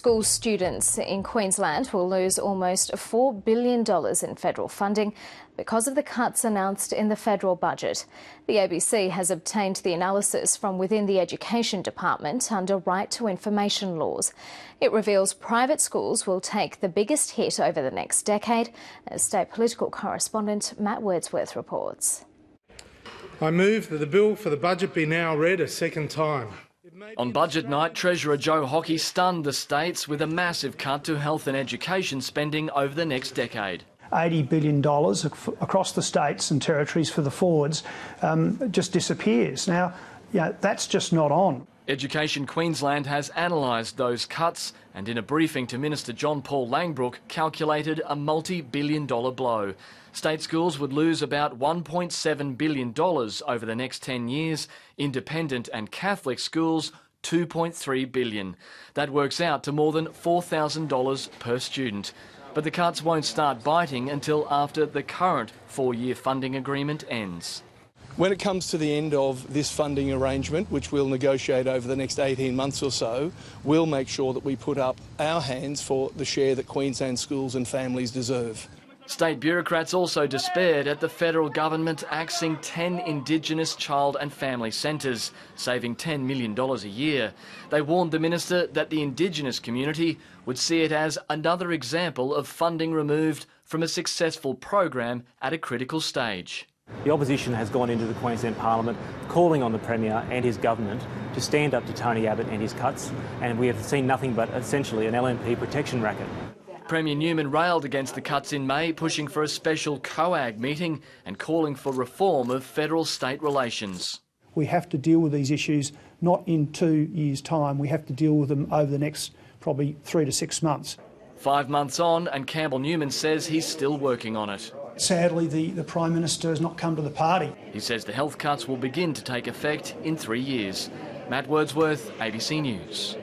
School students in Queensland will lose almost $4 billion in federal funding because of the cuts announced in the federal budget. The ABC has obtained the analysis from within the Education Department under Right to Information laws. It reveals private schools will take the biggest hit over the next decade, as state political correspondent Matt Wordsworth reports. I move that the bill for the budget be now read a second time. On budget night, Treasurer Joe Hockey stunned the states with a massive cut to health and education spending over the next decade. $80 billion across the states and territories for the forwards just disappears. Now, that's just not on. Education Queensland has analysed those cuts and in a briefing to Minister John Paul Langbroek calculated a multi-billion-dollar blow. State schools would lose about $1.7 billion over the next 10 years, independent and Catholic schools $2.3 billion. That works out to more than $4,000 per student. But the cuts won't start biting until after the current 4-year funding agreement ends. When it comes to the end of this funding arrangement, which we'll negotiate over the next 18 months or so, we'll make sure that we put up our hands for the share that Queensland schools and families deserve. State bureaucrats also despaired at the federal government axing 10 Indigenous child and family centres, saving $10 million a year. They warned the minister that the Indigenous community would see it as another example of funding removed from a successful program at a critical stage. The opposition has gone into the Queensland Parliament calling on the Premier and his government to stand up to Tony Abbott and his cuts, and we have seen nothing but essentially an LNP protection racket. Premier Newman railed against the cuts in May, pushing for a special COAG meeting and calling for reform of federal-state relations. We have to deal with these issues not in 2 years' time. We have to deal with them over the next probably 3 to 6 months. 5 months on, and Campbell Newman says he's still working on it. Sadly, the Prime Minister has not come to the party. He says the health cuts will begin to take effect in 3 years. Matt Wordsworth, ABC News.